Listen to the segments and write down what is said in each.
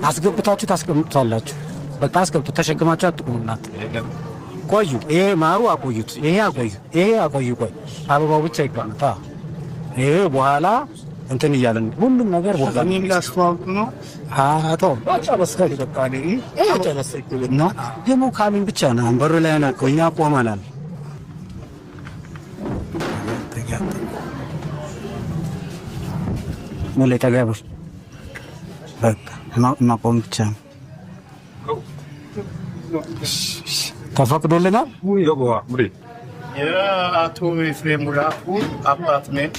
ታስገብታችሁ ታስቀምጡታላችሁ። በቃ አስገብቱ ተሸክማችሁ አጥቁሙናት ቆዩ። ይሄ ማሩ አቆዩት፣ ይሄ አቆዩ። ቆይ አበባው ብቻ ይቀመጣ። ይሄ በኋላ እንትን እያለን ሁሉም ነገር ወጣ የሚላስተዋውቅ ነው። አቶ ባጫ በስከል ተቃለ ይሄ ተነስተክ ነው ደሞ ካሚን ብቻ ነው። አንበሩ ላይ ነው ቆኛ ቆማናል። ሙሌ ተጋብር በቃ ማቆም ብቻ ነው። ተፈቅዶልናል። የአቶ ኤፍሬም ሙላቱ አባት ነኝ።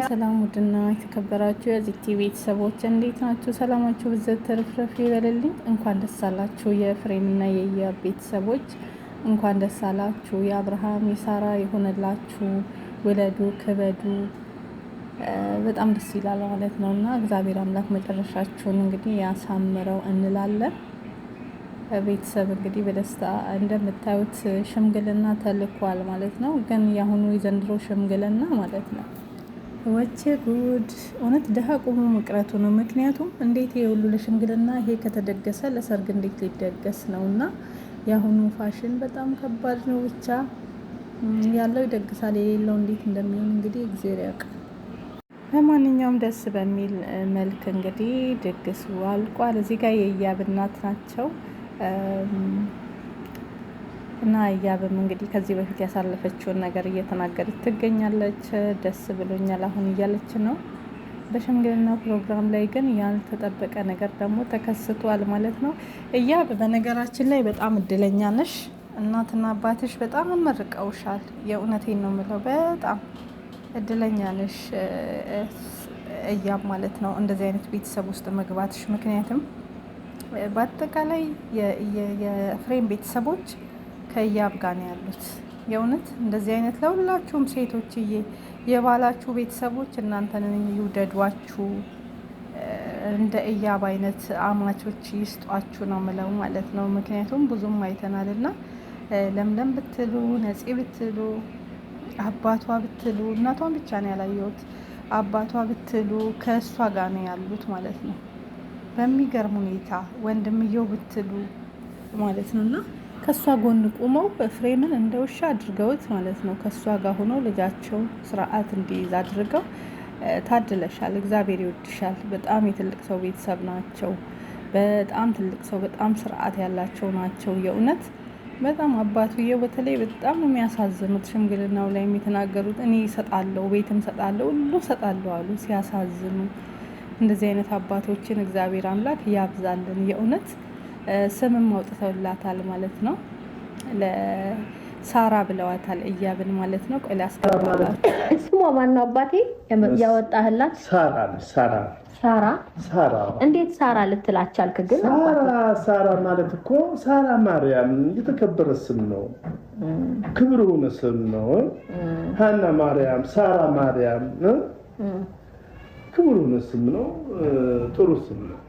ሰላም ውድና የተከበራችሁ የዚህ ቲቪ ቤተሰቦች እንዴት ናችሁ? ሰላማችሁ ብዘት ተረፍረፍ ይበልልኝ። እንኳን ደስ አላችሁ የኤፍሬምና የኢያብ ቤተሰቦች፣ እንኳን ደስ አላችሁ። የአብርሃም የሳራ የሆነላችሁ፣ ውለዱ ክበዱ። በጣም ደስ ይላል ማለት ነውና እግዚአብሔር አምላክ መጨረሻችሁን እንግዲህ ያሳምረው እንላለን። ቤተሰብ እንግዲህ በደስታ እንደምታዩት ሽምግልና ተልኳል ማለት ነው። ግን ያሁኑ የዘንድሮ ሽምግልና ማለት ነው ወቸ ጉድ እውነት ደሃ ቆሞ መቅረቱ ነው። ምክንያቱም እንዴት የሁሉ ለሽምግልና ይሄ ከተደገሰ ለሰርግ እንዴት ሊደገስ ነውና ያሁኑ ፋሽን በጣም ከባድ ነው። ብቻ ያለው ይደግሳል፣ የሌለው እንዴት እንደሚሆን እንግዲህ እግዚአብሔር ያውቃል። ለማንኛውም ደስ በሚል መልክ እንግዲህ ድግሱ አልቋል። እዚህ ጋር የኢያብ እናት ናቸው እና ኢያብም እንግዲህ ከዚህ በፊት ያሳለፈችውን ነገር እየተናገረች ትገኛለች። ደስ ብሎኛል አሁን እያለች ነው። በሽምግልና ፕሮግራም ላይ ግን ያልተጠበቀ ነገር ደግሞ ተከስቷል ማለት ነው። ኢያብ በነገራችን ላይ በጣም እድለኛ ነሽ። እናትና አባትሽ በጣም መርቀውሻል። የእውነቴን ነው የምለው፣ በጣም እድለኛ ነሽ ኢያብ ማለት ነው እንደዚህ አይነት ቤተሰብ ውስጥ መግባትሽ። ምክንያቱም በአጠቃላይ የኤፍሬም ቤተሰቦች ከኢያብ ጋር ነው ያሉት። የእውነት እንደዚህ አይነት ለሁላችሁም ሴቶችዬ የባላችሁ ቤተሰቦች እናንተን ይውደዷችሁ፣ እንደ ኢያብ አይነት አማቾች ይስጧችሁ ነው ምለው ማለት ነው። ምክንያቱም ብዙም አይተናልና ለምለም ብትሉ ነፂ ብትሉ አባቷ ብትሉ እናቷን ብቻ ነው ያላየሁት። አባቷ ብትሉ ከእሷ ጋር ነው ያሉት ማለት ነው በሚገርም ሁኔታ። ወንድምየው ብትሉ ማለት ነውና ከእሷ ጎን ቆመው ኤፍሬምን እንደ ውሻ አድርገውት ማለት ነው። ከእሷ ጋር ሆነው ልጃቸው ስርዓት እንዲይዝ አድርገው ታድለሻል። እግዚአብሔር ይወድሻል። በጣም የትልቅ ሰው ቤተሰብ ናቸው። በጣም ትልቅ ሰው፣ በጣም ስርዓት ያላቸው ናቸው። የእውነት በጣም አባቱየው በተለይ በጣም ነው የሚያሳዝኑት። ሽምግልናው ላይ የተናገሩት እኔ እሰጣለሁ፣ ቤትም እሰጣለሁ፣ ሁሉ እሰጣለሁ አሉ። ሲያሳዝኑ። እንደዚህ አይነት አባቶችን እግዚአብሔር አምላክ ያብዛልን። የእውነት ስምም አውጥተውላታል ማለት ነው። ለሳራ ብለዋታል ኢያብን ማለት ነው። ቆይ ላስገባላችሁ። ስሟ ማነው አባቴ ያወጣህላት? ሳራ እንዴት ሳራ ልትላቻልክ? ግን ሳራ ማለት እኮ ሳራ ማርያም የተከበረ ስም ነው፣ ክብር የሆነ ስም ነው። ሀና ማርያም፣ ሳራ ማርያም ክብር የሆነ ስም ነው፣ ጥሩ ስም ነው።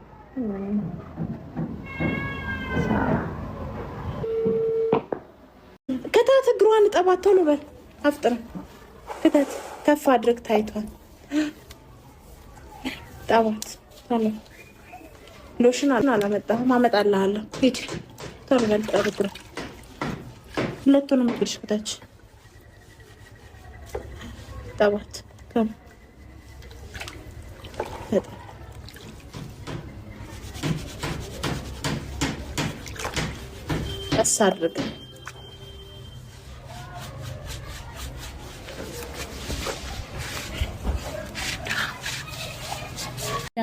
ከታት እግሯን ጠባት፣ ቶሎ በል አፍጥረ ከታት ከፍ አድርግ፣ ታይቷል። ጠባት ቶሎ። ሎሽን አላመጣሁም፣ አመጣልሃለሁ። ሂድ ቶሎ በል ጠብቁ። ሁለቱንም እግርሽ ከታች ጠባት ቶሎ በጣም አሳርግ።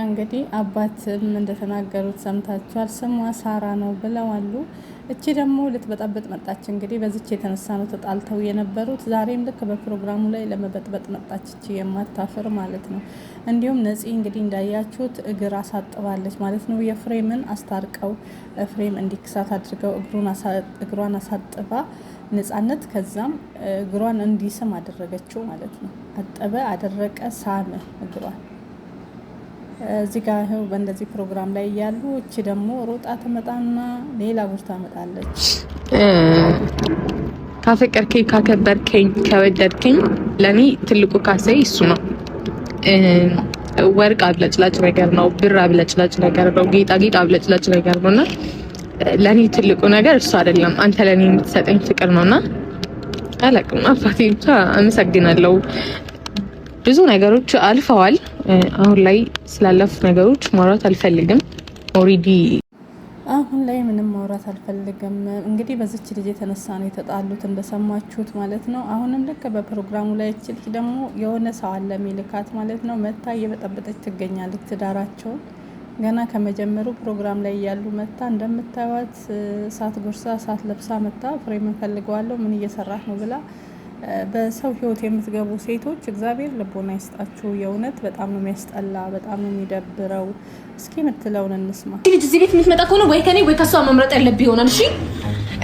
እንግዲህ አባትም እንደተናገሩት ሰምታችኋል። ስሟ ሳራ ነው ብለዋሉ። እቺ ደግሞ ልትበጠበጥ መጣች። እንግዲህ በዚች የተነሳ ነው ተጣልተው የነበሩት። ዛሬም ልክ በፕሮግራሙ ላይ ለመበጥበጥ መጣች፣ እቺ የማታፍር ማለት ነው። እንዲሁም ነፂ እንግዲህ እንዳያችሁት እግር አሳጥባለች ማለት ነው። የኤፍሬምን አስታርቀው ኤፍሬም እንዲክሳት አድርገው እግሯን አሳጥባ ነፃነት፣ ከዛም እግሯን እንዲስም አደረገችው ማለት ነው። አጠበ፣ አደረቀ፣ ሳመ እግሯን። እዚህ ጋር ይኸው በእንደዚህ ፕሮግራም ላይ እያሉ እቺ ደግሞ ሮጣ ትመጣና ሌላ ጉር ታመጣለች። ካፈቀርከኝ፣ ካከበርከኝ፣ ከወደድከኝ ለኔ ትልቁ ካሳይ እሱ ነው። ወርቅ አብለጭላጭ ነገር ነው፣ ብር አብለጭላጭ ነገር ነው፣ ጌጣጌጥ አብለጭላጭ ነገር ነውና ለኔ ትልቁ ነገር እሱ አይደለም፣ አንተ ለኔ የምትሰጠኝ ፍቅር ነውና አላቅም። አባቴ ብቻ አመሰግናለሁ። ብዙ ነገሮች አልፈዋል። አሁን ላይ ስላለፉት ነገሮች ማውራት አልፈልግም። ኦሬዲ አሁን ላይ ምንም ማውራት አልፈልግም። እንግዲህ በዚች ልጅ የተነሳ ነው የተጣሉት እንደሰማችሁት ማለት ነው። አሁንም ልክ በፕሮግራሙ ላይ እቺ ልጅ ደግሞ የሆነ ሰው አለ ሚልካት ማለት ነው። መታ እየበጠበጠች ትገኛለች ትዳራቸውን። ገና ከመጀመሩ ፕሮግራም ላይ ያሉ መታ እንደምታዩት ሳት ጎርሳ ሳት ለብሳ መታ ፍሬም እንፈልገዋለሁ ምን እየሰራህ ነው ብላ በሰው ህይወት የምትገቡ ሴቶች እግዚአብሔር ልቦና ይስጣችሁ። የእውነት በጣም ነው የሚያስጠላ፣ በጣም ነው የሚደብረው። እስኪ የምትለውን እንስማ። ልጅ እዚህ ቤት የምትመጣ ከሆነ ወይ ከኔ ወይ ከሷ መምረጥ ያለብህ ይሆናል። እሺ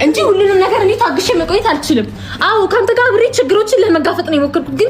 እንጂ ሁሉንም ነገር እኔ ታግሼ መቆየት አልችልም። አዎ ካንተ ጋር አብሬ ችግሮችን ለመጋፈጥ ነው የሞከርኩት፣ ግን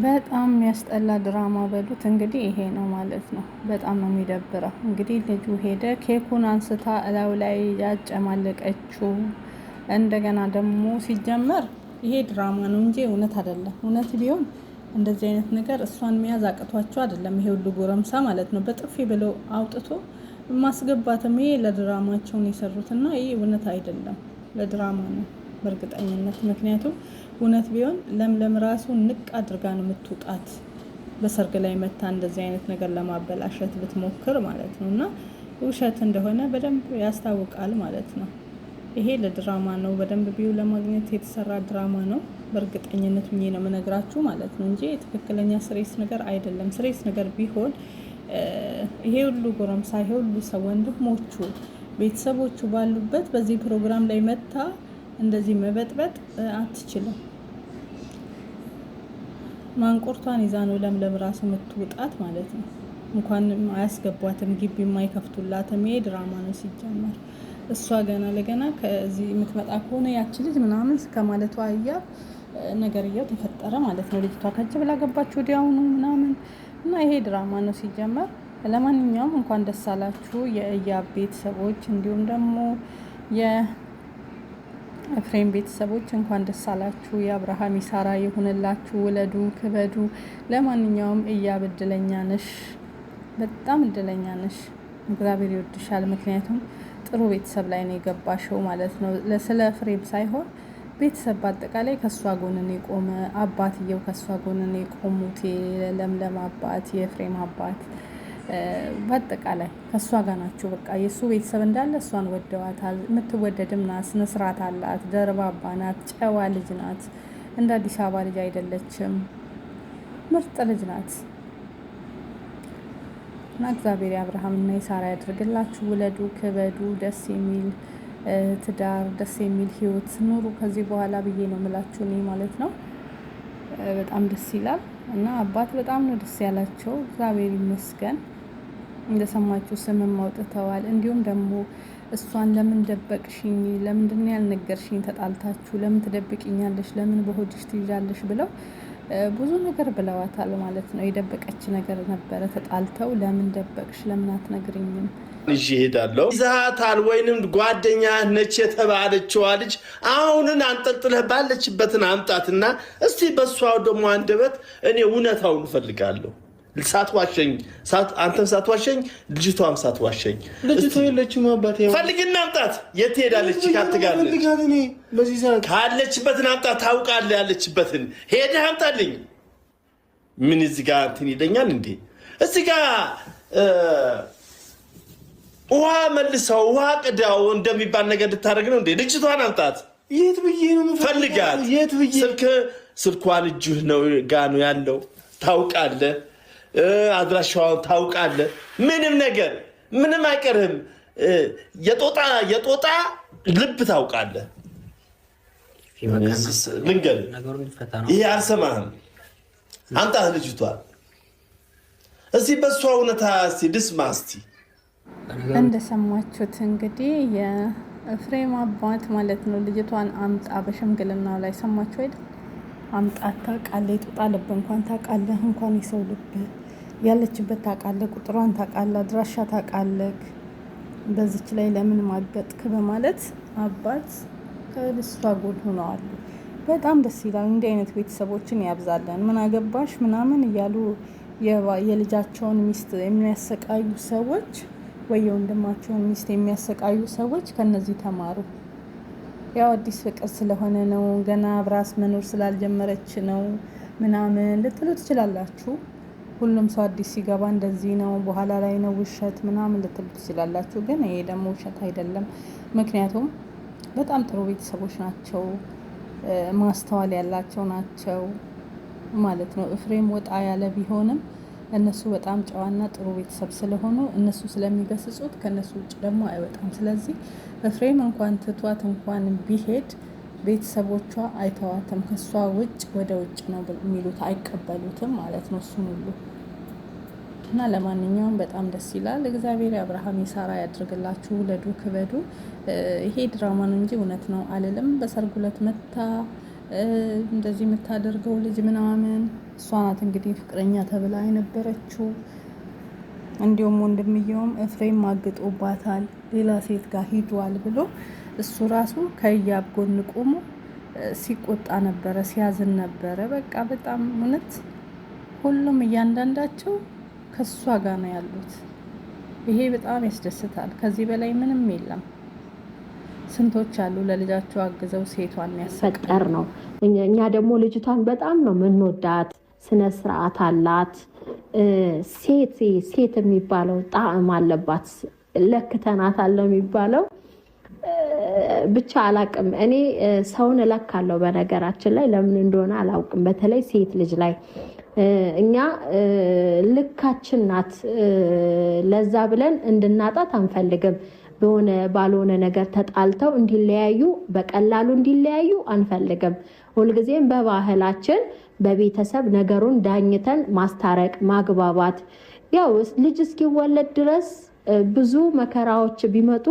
በጣም የሚያስጠላ ድራማ በሉት እንግዲህ ይሄ ነው ማለት ነው። በጣም ነው የሚደብረው። እንግዲህ ልጁ ሄደ ኬኩን አንስታ እላው ላይ ያጨማለቀችው። እንደገና ደግሞ ሲጀመር ይሄ ድራማ ነው እንጂ እውነት አይደለም። እውነት ቢሆን እንደዚህ አይነት ነገር እሷን መያዝ አቅቷቸው አይደለም ይሄ ሁሉ ጎረምሳ ማለት ነው በጥፊ ብለው አውጥቶ ማስገባትም ይሄ ለድራማቸውን የሰሩትና ይሄ እውነት አይደለም፣ ለድራማ ነው በእርግጠኝነት። ምክንያቱም እውነት ቢሆን ለምለም ራሱ ንቅ አድርጋ ነው የምትውጣት በሰርግ ላይ መታ እንደዚህ አይነት ነገር ለማበላሸት ብትሞክር ማለት ነው። እና ውሸት እንደሆነ በደንብ ያስታውቃል ማለት ነው። ይሄ ለድራማ ነው፣ በደንብ ቢዩ ለማግኘት የተሰራ ድራማ ነው በእርግጠኝነት ምን ነው የምነግራችሁ ማለት ነው እንጂ ትክክለኛ ስሬስ ነገር አይደለም። ስሬስ ነገር ቢሆን ይሄ ሁሉ ጎረምሳ ይሄ ሁሉ ሰው ወንድሞቹ ቤተሰቦቹ ባሉበት በዚህ ፕሮግራም ላይ መታ እንደዚህ መበጥበጥ አትችልም። ማንቆርቷን ይዛ ነው ለምለም ራሱ የምትውጣት ማለት ነው። እንኳን አያስገቧትም ግቢ የማይከፍቱላትም። ይሄ ድራማ ነው ሲጀመር። እሷ ገና ለገና ከዚህ የምትመጣ ከሆነ ያቺ ልጅ ምናምን ከማለቷ ነገርየው ተፈጠረ ማለት ነው። ልጅቷ ከጅ ብላ ገባች ወዲያውኑ ምናምን እና ይሄ ድራማ ነው ሲጀመር። ለማንኛውም እንኳን ደስ አላችሁ የእያብ ቤተሰቦች፣ እንዲሁም ደግሞ የኤፍሬም ቤተሰቦች እንኳን ደስ አላችሁ። የአብርሃም ይሳራ ይሁንላችሁ፣ ውለዱ፣ ክበዱ። ለማንኛውም እያብ እድለኛ ነሽ፣ በጣም እድለኛ ነሽ። እግዚአብሔር ይወድሻል። ምክንያቱም ጥሩ ቤተሰብ ላይ ነው የገባሽው ማለት ነው። ስለ ፍሬም ሳይሆን ቤተሰብ በአጠቃላይ ከሷ ጎን ነው የቆመ። አባትየው ከሷ ጎን ነው የቆሙት። የለምለም አባት፣ የፍሬም አባት በአጠቃላይ ከሷ ጋር ናቸው። በቃ የሱ ቤተሰብ እንዳለ እሷን ወደዋታል። የምትወደድም ናት፣ ስነ ስርዓት አላት፣ ደርባባ ናት፣ ጨዋ ልጅ ናት። እንደ አዲስ አበባ ልጅ አይደለችም፣ ምርጥ ልጅ ናት። እና እግዚአብሔር አብርሃም እና ይሳራ ያድርግላችሁ። ውለዱ፣ ክበዱ፣ ደስ የሚል ትዳር፣ ደስ የሚል ህይወት ኑሩ ከዚህ በኋላ ብዬ ነው የምላችሁ እኔ ማለት ነው። በጣም ደስ ይላል እና አባት በጣም ነው ደስ ያላቸው። እግዚአብሔር ይመስገን። እንደሰማችሁ ስምም አውጥተዋል። እንዲሁም ደግሞ እሷን ለምን ደበቅሽኝ፣ ለምንድን ያልነገርሽኝ፣ ተጣልታችሁ ለምን ትደብቅኛለሽ፣ ለምን በሆድሽ ትይዣለሽ ብለው ብዙ ነገር ብለዋታል ማለት ነው። የደበቀች ነገር ነበረ። ተጣልተው ለምን ደበቅሽ፣ ለምን አትነግሪኝም ይዤ እሄዳለሁ። ይዛታል ወይንም ጓደኛ ነች የተባለችዋ ልጅ አሁንን አንጠልጥለህ ባለችበትን አምጣትና እስቲ በሷ ደግሞ አንደበት እኔ እውነታውን እፈልጋለሁ። ሳትዋሸኝ አንተም ሳትዋሸኝ ልጅቷም ሳትዋሸኝ። ልጅቷ የለችም አባቴ። ፈልግና አምጣት። የት ሄዳለች? ካትጋለች በዚህ ሰዓት ካለችበትን አምጣት። ታውቃለህ ያለችበትን ሄደህ አምጣልኝ። ምን እዚህ ጋር እንትን ይለኛል እንዴ? እዚህ ጋር ውሃ መልሰው ውሃ ቅዳው እንደሚባል ነገር ልታደርግ ነው እንዴ? ልጅቷን አምጣት። የት ብዬ ነው ፈልጋት? የት ብዬ ስልኳን እጅህ ነው ጋ ነው ያለው። ታውቃለህ አድራሻውን ታውቃለህ። ምንም ነገር ምንም አይቀርህም። የጦጣ ልብ ታውቃለህ። ልንገርህ ይሄ አልሰማህም። አምጣት ልጅቷን። እስቲ በሷ እውነታ እስቲ ልስማ እስቲ እንደሰማችሁት እንግዲህ የኤፍሬም አባት ማለት ነው ልጅቷን አምጣ በሽምግልናው ላይ ሰማችሁ አይደል? አምጣት ታውቃለህ፣ የጦጣ ልብ እንኳን ታውቃለህ፣ እንኳን የሰው ልብ ያለችበት ታውቃለህ፣ ቁጥሯን ታውቃለህ፣ አድራሻ ታውቃለህ፣ በዚች ላይ ለምን ማገጥክ በማለት አባት ከእሷ ጎን ሆነዋል። በጣም ደስ ይላል። እንዲህ አይነት ቤተሰቦችን ያብዛለን። ምን አገባሽ ምናምን እያሉ የልጃቸውን ሚስት የሚያሰቃዩ ሰዎች ወይ የወንድማቸውን ሚስት የሚያሰቃዩ ሰዎች ከነዚህ ተማሩ። ያው አዲስ ፍቅር ስለሆነ ነው፣ ገና አብራስ መኖር ስላልጀመረች ነው ምናምን ልትሉ ትችላላችሁ። ሁሉም ሰው አዲስ ሲገባ እንደዚህ ነው፣ በኋላ ላይ ነው ውሸት ምናምን ልትሉ ትችላላችሁ። ግን ይሄ ደግሞ ውሸት አይደለም። ምክንያቱም በጣም ጥሩ ቤተሰቦች ናቸው፣ ማስተዋል ያላቸው ናቸው ማለት ነው። ኤፍሬም ወጣ ያለ ቢሆንም እነሱ በጣም ጨዋና ጥሩ ቤተሰብ ስለሆኑ እነሱ ስለሚገስጹት ከነሱ ውጭ ደግሞ አይወጣም። ስለዚህ ኤፍሬም እንኳን ትቷት እንኳን ቢሄድ ቤተሰቦቿ አይተዋትም። ከሷ ውጭ ወደ ውጭ ነው የሚሉት፣ አይቀበሉትም ማለት ነው እሱን ሁሉ እና ለማንኛውም በጣም ደስ ይላል። እግዚአብሔር አብርሃም የሳራ ያድርግላችሁ፣ ውለዱ፣ ክበዱ። ይሄ ድራማ ነው እንጂ እውነት ነው አልልም። በሰርጉ ዕለት መታ እንደዚህ የምታደርገው ልጅ ምናምን እሷ ናት እንግዲህ ፍቅረኛ ተብላ የነበረችው። እንዲሁም ወንድምየውም ኤፍሬም ማግጦባታል፣ ሌላ ሴት ጋር ሂዷል ብሎ እሱ ራሱ ከህያብ ጎን ቆሞ ሲቆጣ ነበረ፣ ሲያዝን ነበረ። በቃ በጣም እውነት ሁሉም እያንዳንዳቸው ከሷ ጋር ነው ያሉት። ይሄ በጣም ያስደስታል። ከዚህ በላይ ምንም የለም። ስንቶች አሉ ለልጃቸው አግዘው ሴቷን ያሰቀር ነው። እኛ ደግሞ ልጅቷን በጣም ነው የምንወዳት። ስነ ስርዓት አላት። ሴት የሚባለው ጣዕም አለባት። ለክተናት አለ የሚባለው ብቻ አላቅም። እኔ ሰውን እለካለሁ በነገራችን ላይ ለምን እንደሆነ አላውቅም። በተለይ ሴት ልጅ ላይ እኛ ልካችን ናት። ለዛ ብለን እንድናጣት አንፈልግም። በሆነ ባልሆነ ነገር ተጣልተው እንዲለያዩ በቀላሉ እንዲለያዩ አንፈልግም። ሁልጊዜም በባህላችን በቤተሰብ ነገሩን ዳኝተን ማስታረቅ፣ ማግባባት ያው ልጅ እስኪወለድ ድረስ ብዙ መከራዎች ቢመጡ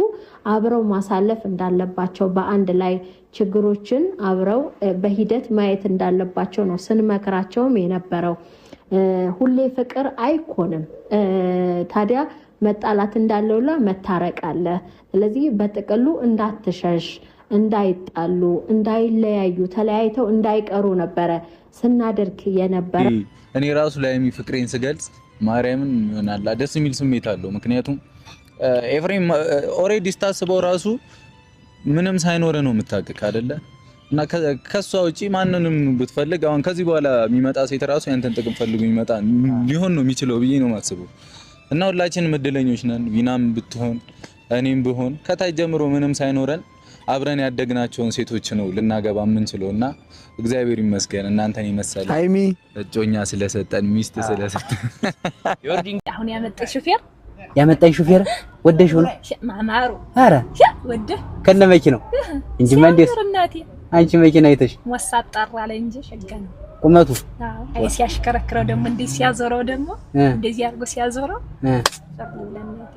አብረው ማሳለፍ እንዳለባቸው በአንድ ላይ ችግሮችን አብረው በሂደት ማየት እንዳለባቸው ነው ስንመክራቸውም የነበረው። ሁሌ ፍቅር አይኮንም። ታዲያ መጣላት እንዳለውላ መታረቅ አለ። ስለዚህ በጥቅሉ እንዳትሸሽ፣ እንዳይጣሉ፣ እንዳይለያዩ፣ ተለያይተው እንዳይቀሩ ነበረ ስናደርግ የነበረ። እኔ ራሱ ላይ ፍቅሬን ስገልጽ ማርያምን ይሆናል ደስ የሚል ስሜት አለው። ምክንያቱም ኤፍሬም ኦሬዲ ስታስበው ራሱ ምንም ሳይኖር ነው የምታውቅ አይደለ? እና ከሷ ውጪ ማንንም ብትፈልግ አሁን ከዚህ በኋላ የሚመጣ ሴት ራሱ ያንተን ጥቅም ፈልጉ የሚመጣ ሊሆን ነው የሚችለው ብዬ ነው የማስበው። እና ሁላችንም እድለኞች ነን። ዊናም ብትሆን እኔም ብሆን ከታይ ጀምሮ ምንም ሳይኖረን አብረን ያደግናቸውን ሴቶች ነው ልናገባ የምንችለው። እና እግዚአብሔር ይመስገን እናንተን ይመሰለ ሃይሚ እጮኛ ስለሰጠን ሚስት ስለሰጠን። አሁን ያመጣኝ ሹፌር ወደሽ ነው ማማሩ። አረ ወደ ከነ መኪናው እንጂ ማንዴስ አንቺ መኪና አይተሽ ወሳጣራ ላይ እንጂ ሸገነ ቁመቱ አይ ሲያሽከረክረው ደግሞ እንዴ ሲያዞረው ደግሞ እንደዚህ አድርጎ ሲያዞረው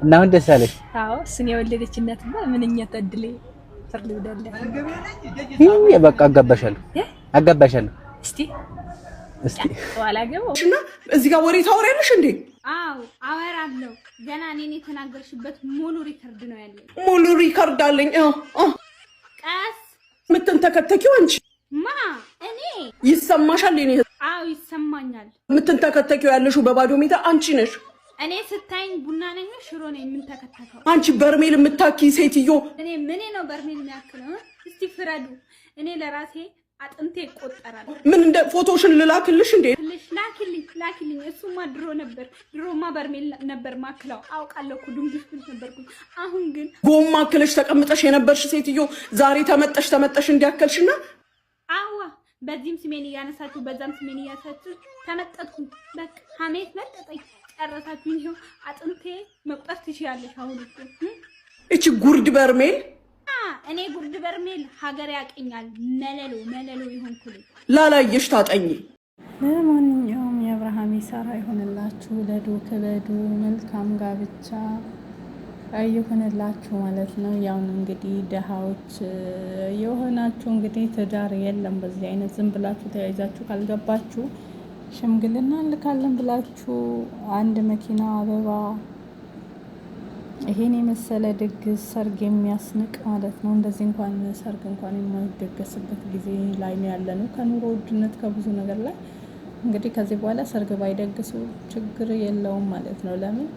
እና አሁን ደስ አለሽ? አዎ ስኔ ወለደችነት ምንኛ ተድለ ፍርልውደለ ይሄ በቃ አጋባሻለሁ እስቲ ዋላ ገበው እና እዚህ ጋር ወሬ ታወሪያለሽ እንዴ? አዎ አወራለሁ። ገና እኔን የተናገርሽበት ሙሉ ሪከርድ ነው ያለኝ። ሙሉ ሪከርድ አለኝ። ቀስ ምትንተከተኪው አንቺ ማ እኔ ይሰማሻል? እኔ አዎ ይሰማኛል። ምትንተከተኪው ያለሽው በባዶ ሜዳ አንቺ ነሽ። እኔ ስታይኝ ቡና ነኝ ሽሮ ነኝ የምንተከተከው። አንቺ በርሜል የምታኪ ሴትዮ። እኔ ምን ነው በርሜል የሚያክለው? እስቲ ፍረዱ። እኔ ለራሴ አጥንቴ ይቆጠራል። ምን እንደ ፎቶሽን ልላክልሽ እንዴ? ላኪልኝ። እሱማ ድሮማ በርሜል ነበር ማክለው አውቃለሁ እኮ ድንግሽ ነበርኩ። አሁን ግን ጎማ ማክለሽ ተቀምጠሽ የነበርሽ ሴትዮ ዛሬ ተመጠሽ እንዲያከልሽና አዋ በዚህም ስሜን እያነሳችሁ በዛም ስሜን እያነሳችሁ ተመጠጥኩ። በቃ ሀሜት መጠጠኝ ጨረሳችሁ። ይሄው አጥንቴ መቁጠር ትችያለሽ። አሁን እቺ ጉርድ በርሜል እኔ ጉርድ በርሜል ሀገር ያቀኛል። መለሎ ይሆንኩልኝ ላላየሽ ታጠኝ። ለማንኛውም የአብርሃም ሳራ ይሆንላችሁ። ለዱ ክበዱ። መልካም ጋብቻ አይሆንላችሁ ማለት ነው። ያው እንግዲህ ደሃዎች የሆናችሁ እንግዲህ ትዳር የለም በዚህ አይነት ዝም ብላችሁ ተያይዛችሁ ካልገባችሁ ሽምግልና እንልካለን ብላችሁ አንድ መኪና አበባ ይሄን የመሰለ ድግስ ሰርግ የሚያስንቅ ማለት ነው። እንደዚህ እንኳን ሰርግ እንኳን የማይደገስበት ጊዜ ላይ ነው ያለነው ከኑሮ ውድነት ከብዙ ነገር ላይ እንግዲህ ከዚህ በኋላ ሰርግ ባይደግሱ ችግር የለውም ማለት ነው። ለምን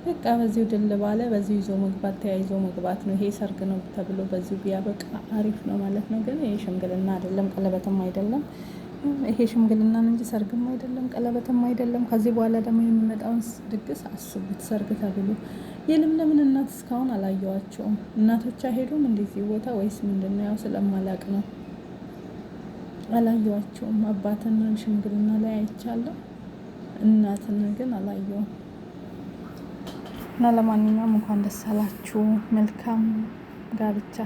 በቃ በዚሁ ድል ባለ በዚሁ ይዞ መግባት ተያይዞ መግባት ነው። ይሄ ሰርግ ነው ተብሎ በዚሁ ቢያበቃ አሪፍ ነው ማለት ነው። ግን ይሄ ሽምግልና አይደለም፣ ቀለበትም አይደለም። ይሄ ሽምግልና እንጂ ሰርግም አይደለም፣ ቀለበትም አይደለም። ከዚህ በኋላ ደግሞ የሚመጣውን ድግስ አስቡት። ሰርግ ተብሎ የለምለምን እናት እስካሁን አላየዋቸውም። እናቶች አይሄዱም እንደዚህ ቦታ ወይስ ምንድነው? ያው ስለማላቅ ነው አላየዋቸውም። አባትን ሽምግልና ላይ አይቻለሁ፣ እናትን ግን አላየውም። እና ለማንኛውም እንኳን ደስ አላችሁ፣ መልካም ጋብቻ